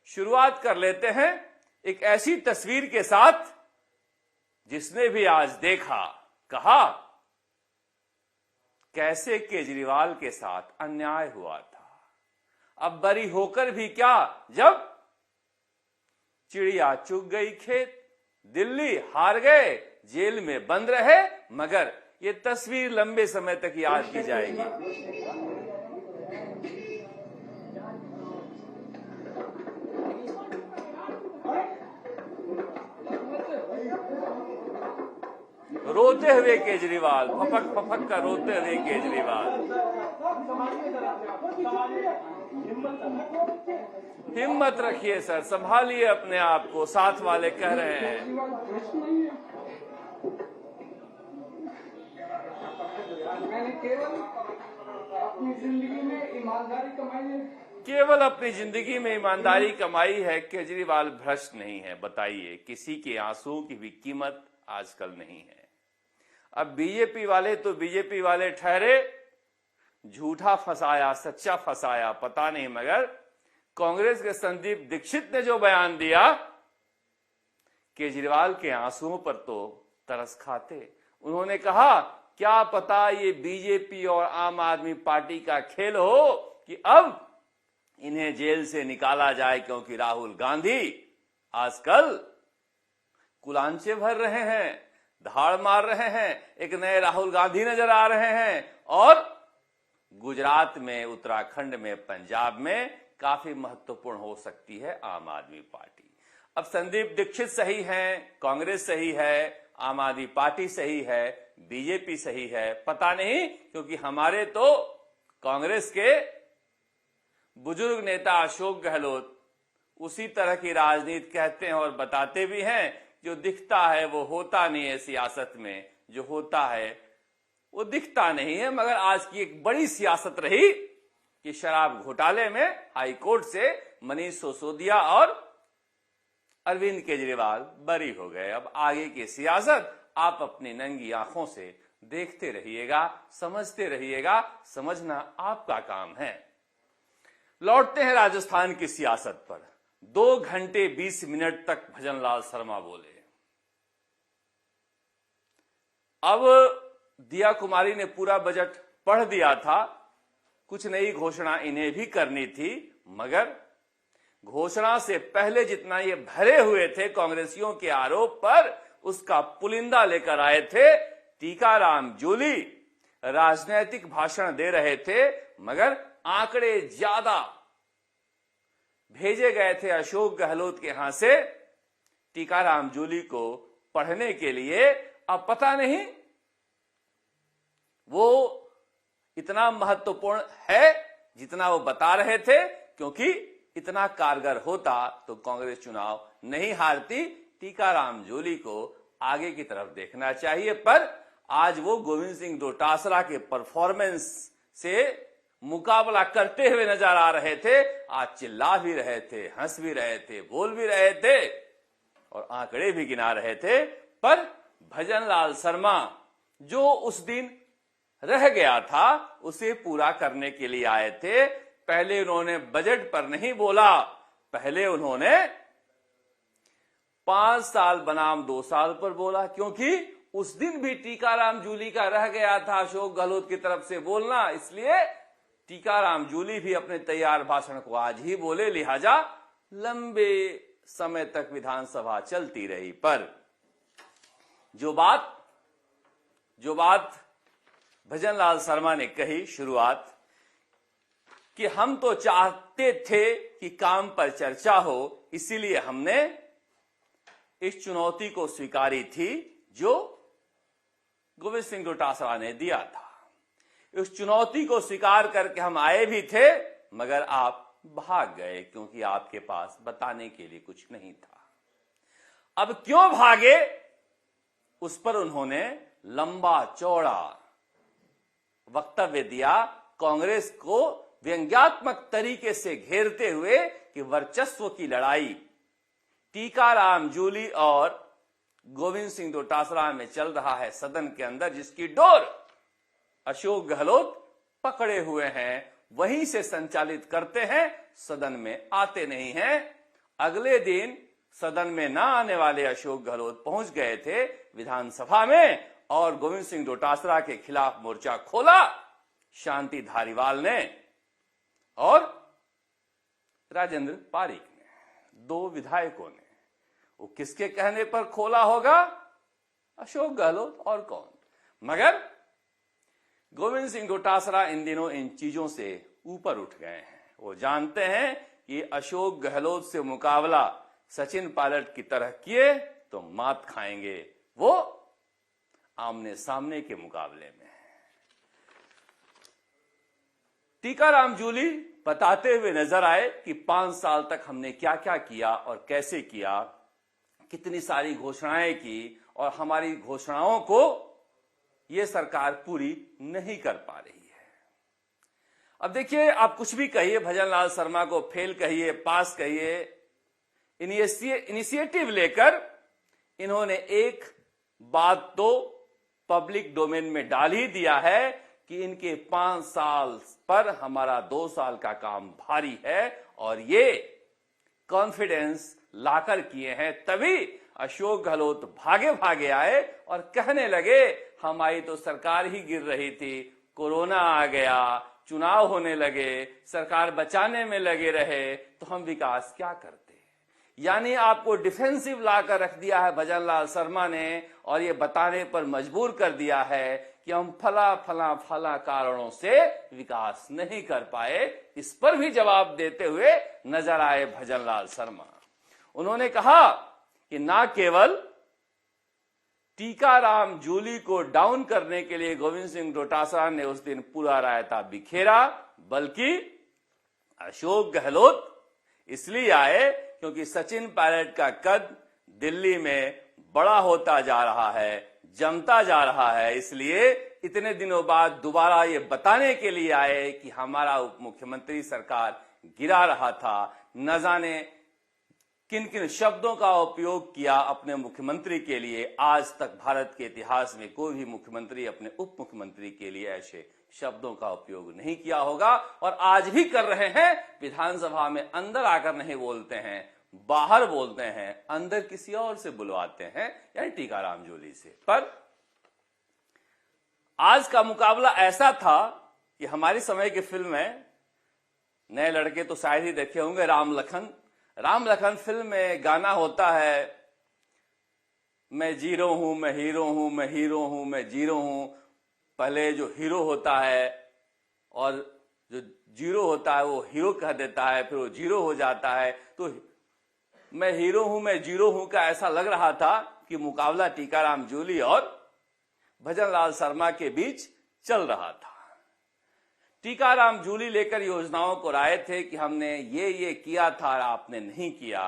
शुरुआत कर लेते हैं एक ऐसी तस्वीर के साथ जिसने भी आज देखा कहा कैसे केजरीवाल के साथ अन्याय हुआ था। अब बरी होकर भी क्या, जब चिड़िया चुग गई खेत, दिल्ली हार गए, जेल में बंद रहे, मगर ये तस्वीर लंबे समय तक याद की जाएगी। रोते हुए केजरीवाल, फपक फपक कर रोते हुए केजरीवाल। हिम्मत रखिए सर, संभालिए अपने आप को, साथ वाले कह रहे हैं। मैंने केवल अपनी जिंदगी में ईमानदारी कमाई है। केवल अपनी जिंदगी में ईमानदारी कमाई है। केजरीवाल भ्रष्ट नहीं है। बताइए, किसी के आंसुओं की भी कीमत आजकल नहीं है। अब बीजेपी वाले तो बीजेपी वाले ठहरे, झूठा फंसाया सच्चा फंसाया पता नहीं, मगर कांग्रेस के संदीप दीक्षित ने जो बयान दिया, केजरीवाल के आंसुओं पर तो तरस खाते। उन्होंने कहा क्या पता ये बीजेपी और आम आदमी पार्टी का खेल हो कि अब इन्हें जेल से निकाला जाए, क्योंकि राहुल गांधी आजकल कुलांचे भर रहे हैं, धाड़ मार रहे हैं। एक नए राहुल गांधी नजर आ रहे हैं और गुजरात में, उत्तराखंड में, पंजाब में काफी महत्वपूर्ण हो सकती है आम आदमी पार्टी। अब संदीप दीक्षित सही हैं, कांग्रेस सही है, आम आदमी पार्टी सही है, बीजेपी सही है, पता नहीं, क्योंकि हमारे तो कांग्रेस के बुजुर्ग नेता अशोक गहलोत उसी तरह की राजनीति कहते हैं और बताते भी हैं। जो दिखता है वो होता नहीं है सियासत में, जो होता है वो दिखता नहीं है। मगर आज की एक बड़ी सियासत रही कि शराब घोटाले में हाई कोर्ट से मनीष सिसोदिया और अरविंद केजरीवाल बरी हो गए। अब आगे की सियासत आप अपनी नंगी आंखों से देखते रहिएगा, समझते रहिएगा, समझना आपका काम है। लौटते हैं राजस्थान की सियासत पर। 2 घंटे 20 मिनट तक भजनलाल शर्मा बोले। अब दिया कुमारी ने पूरा बजट पढ़ दिया था, कुछ नई घोषणा इन्हें भी करनी थी, मगर घोषणा से पहले जितना ये भरे हुए थे कांग्रेसियों के आरोप पर, उसका पुलिंदा लेकर आए थे। टीकाराम जूली राजनीतिक भाषण दे रहे थे, मगर आंकड़े ज्यादा भेजे गए थे अशोक गहलोत के यहां से टीकाराम जूली को पढ़ने के लिए। अब पता नहीं वो इतना महत्वपूर्ण है जितना वो बता रहे थे, क्योंकि इतना कारगर होता तो कांग्रेस चुनाव नहीं हारती। टीकाराम जूली को आगे की तरफ देखना चाहिए, पर आज वो गोविंद सिंह डोटासरा के परफॉर्मेंस से मुकाबला करते हुए नजर आ रहे थे। आज चिल्ला भी रहे थे, हंस भी रहे थे, बोल भी रहे थे और आंकड़े भी गिना रहे थे। पर भजनलाल शर्मा जो उस दिन रह गया था उसे पूरा करने के लिए आए थे। पहले उन्होंने बजट पर नहीं बोला, पहले उन्होंने 5 साल बनाम 2 साल पर बोला, क्योंकि उस दिन भी टीकाराम जूली का रह गया था अशोक गहलोत की तरफ से बोलना, इसलिए टीकाराम जूली भी अपने तैयार भाषण को आज ही बोले, लिहाजा लंबे समय तक विधानसभा चलती रही। पर जो बात भजनलाल शर्मा ने कही शुरुआत कि हम तो चाहते थे कि काम पर चर्चा हो, इसीलिए हमने इस चुनौती को स्वीकारी थी जो गोविंद सिंह डोटासरा ने दिया था। इस चुनौती को स्वीकार करके हम आए भी थे, मगर आप भाग गए, क्योंकि आपके पास बताने के लिए कुछ नहीं था। अब क्यों भागे, उस पर उन्होंने लंबा चौड़ा वक्तव्य दिया, कांग्रेस को व्यंग्यात्मक तरीके से घेरते हुए कि वर्चस्व की लड़ाई टीकाराम जूली और गोविंद सिंह डोटासरा में चल रहा है सदन के अंदर, जिसकी डोर अशोक गहलोत पकड़े हुए हैं, वहीं से संचालित करते हैं, सदन में आते नहीं हैं। अगले दिन सदन में ना आने वाले अशोक गहलोत पहुंच गए थे विधानसभा में और गोविंद सिंह डोटासरा के खिलाफ मोर्चा खोला। शांति धारीवाल ने और राजेंद्र पारीक ने, दो विधायकों ने। वो किसके कहने पर खोला होगा? अशोक गहलोत, और कौन? मगर गोविंद सिंह डोटासरा इन दिनों इन चीजों से ऊपर उठ गए हैं। वो जानते हैं कि अशोक गहलोत से मुकाबला सचिन पायलट की तरह किए तो मात खाएंगे। वो आमने सामने के मुकाबले में टीकाराम जूली बताते हुए नजर आए कि 5 साल तक हमने क्या क्या किया और कैसे किया, कितनी सारी घोषणाएं की और हमारी घोषणाओं को यह सरकार पूरी नहीं कर पा रही है। अब देखिए, आप कुछ भी कहिए, भजनलाल शर्मा को फेल कहिए, पास कहिए, इनिशिएटिव लेकर इन्होंने एक बात तो पब्लिक डोमेन में डाल ही दिया है कि इनके 5 साल पर हमारा 2 साल का काम भारी है और ये कॉन्फिडेंस लाकर किए हैं। तभी अशोक गहलोत भागे भागे आए और कहने लगे हमारी तो सरकार ही गिर रही थी, कोरोना आ गया, चुनाव होने लगे, सरकार बचाने में लगे रहे, तो हम विकास क्या करते। यानी आपको डिफेंसिव लाकर रख दिया है भजनलाल शर्मा ने और ये बताने पर मजबूर कर दिया है कि हम फला फला फला कारणों से विकास नहीं कर पाए। इस पर भी जवाब देते हुए नजर आए भजनलाल शर्मा। उन्होंने कहा कि ना केवल टीकाराम जूली को डाउन करने के लिए गोविंद सिंह डोटासरा ने उस दिन पूरा रायता बिखेरा, बल्कि अशोक गहलोत इसलिए आए क्योंकि सचिन पायलट का कद दिल्ली में बड़ा होता जा रहा है, जमता जा रहा है। इसलिए इतने दिनों बाद दोबारा ये बताने के लिए आए कि हमारा उप मुख्यमंत्री सरकार गिरा रहा था। न जाने किन किन शब्दों का उपयोग किया अपने मुख्यमंत्री के लिए। आज तक भारत के इतिहास में कोई भी मुख्यमंत्री अपने उप मुख्यमंत्री के लिए ऐसे शब्दों का उपयोग नहीं किया होगा और आज भी कर रहे हैं। विधानसभा में अंदर आकर नहीं बोलते हैं, बाहर बोलते हैं, अंदर किसी और से बुलवाते हैं, यानी टीकाराम जूली से। पर आज का मुकाबला ऐसा था कि हमारी समय की फिल्म में, नए लड़के तो शायद ही देखे होंगे, राम लखन फिल्म में गाना होता है, मैं जीरो हूं, मैं हीरो हूं, मैं हीरो हूं, मैं जीरो हूं। पहले जो हीरो होता है और जो जीरो होता है वो हीरो कह देता है, फिर वो जीरो हो जाता है। तो मैं हीरो हूं, मैं जीरो हूं का ऐसा लग रहा था कि मुकाबला टीकाराम जूली और भजनलाल शर्मा के बीच चल रहा था। टीकाराम जूली लेकर योजनाओं को लाए थे कि हमने ये किया था, आपने नहीं किया।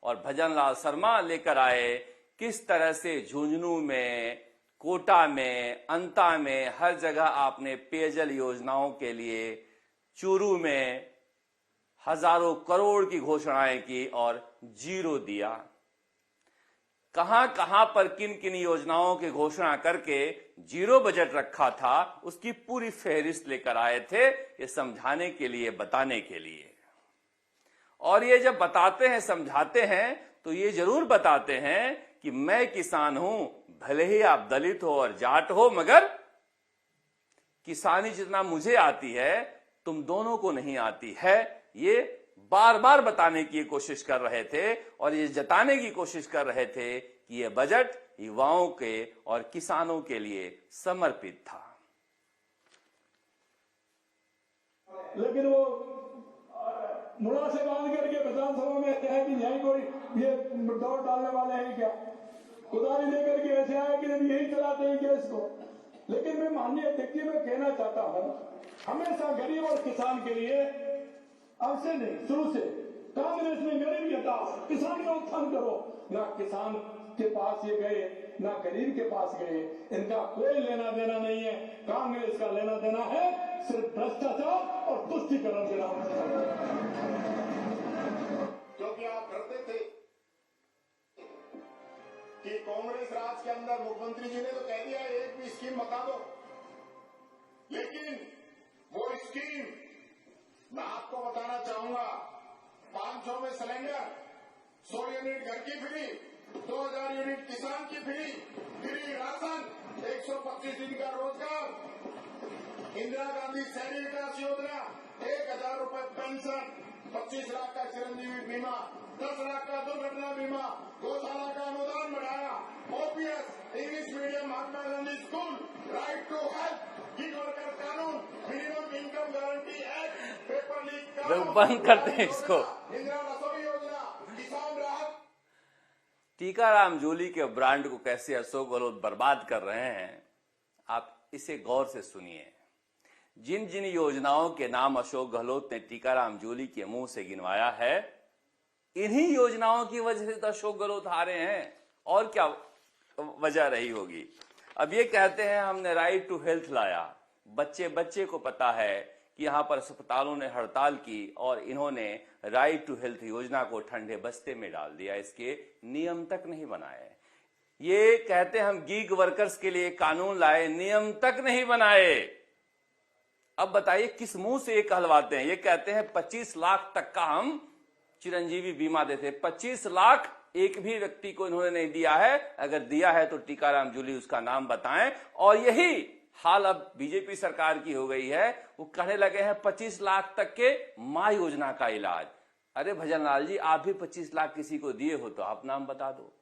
और भजनलाल शर्मा लेकर आए किस तरह से झुंझुनू में, कोटा में, अंता में, हर जगह आपने पेयजल योजनाओं के लिए, चूरू में हजारों करोड़ की घोषणाएं की और जीरो दिया। कहां कहां पर किन किन योजनाओं की घोषणा करके जीरो बजट रखा था, उसकी पूरी फहरिस्त लेकर आए थे, ये समझाने के लिए, बताने के लिए। और ये जब बताते हैं, समझाते हैं, तो ये जरूर बताते हैं कि मैं किसान हूं, भले ही आप दलित हो और जाट हो, मगर किसानी जितना मुझे आती है तुम दोनों को नहीं आती है। ये बार बार बताने की कोशिश कर रहे थे और ये जताने की कोशिश कर रहे थे कि ये बजट युवाओं के और किसानों के लिए समर्पित था। लेकिन वो मुड़ा से बांध करके विधानसभा में है कि यही कोई ये दौड़ डालने वाले हैं क्या, कुदारी लेकर के ऐसे आए कि यही चलाते हैं केस को। लेकिन मैं माननीय अध्यक्ष जी, मैं कहना चाहता हूं, हमेशा गरीब और किसान के लिए, अब से नहीं शुरू से कांग्रेस ने गरीबी हटाओ, किसान का उत्थान करो। ना किसान के पास ये गए, ना गरीब के पास गए, इनका कोई लेना देना नहीं है। कांग्रेस का लेना देना है सिर्फ भ्रष्टाचार और तुष्टीकरण के नाम से। क्योंकि आप करते थे कि कांग्रेस राज के अंदर मुख्यमंत्री जी ने तो कह दिया एक भी स्कीम बता दो, लेकिन वो स्कीम मैं आपको बताना चाहूंगा, 500 में सिलेंडर, यूनिट घर की फ्री, 2000 यूनिट किसान की फ्री राशन, 125 दिन का रोजगार, इंदिरा गांधी शहरी विकास योजना, 1000 रुपए पेंशन, 25 लाख का चिरंजीवी बीमा, 10 लाख का दुर्घटना बीमा, गौशाला का अनुदान बढ़ाया, OPS, English medium Mahatma Gandhi school, right to health, gig worker कानून, minimum income guarantee act, paper leak कानून, बंद करते हैं इसको। इंदिरा रसोई योजना, किसान राहत। टीकाराम जूली के ब्रांड को कैसे अशोक गहलोत बर्बाद कर रहे हैं, आप इसे गौर से सुनिए। जिन जिन योजनाओं के नाम अशोक गहलोत ने टीकाराम जूली के मुंह से गिनवाया है, इन्हीं योजनाओं की वजह से तो अशोक गहलोत हारे हैं, और क्या वजह रही होगी। अब ये कहते हैं हमने राइट टू हेल्थ लाया, बच्चे बच्चे को पता है कि यहां पर अस्पतालों ने हड़ताल की और इन्होंने राइट टू हेल्थ योजना को ठंडे बस्ते में डाल दिया, इसके नियम तक नहीं बनाए। ये कहते हैं हम गीग वर्कर्स के लिए कानून लाए, नियम तक नहीं बनाए। अब बताइए किस मुंह से ये कहलवाते हैं। ये कहते हैं 25 लाख तक का हम चिरंजीवी बीमा देते। 25 लाख एक भी व्यक्ति को इन्होंने नहीं दिया है, अगर दिया है तो टीकाराम जूली उसका नाम बताएं। और यही हाल अब बीजेपी सरकार की हो गई है, वो कहने लगे हैं 25 लाख तक के मां योजना का इलाज। अरे भजन लाल जी, आप भी 25 लाख किसी को दिए हो तो आप नाम बता दो।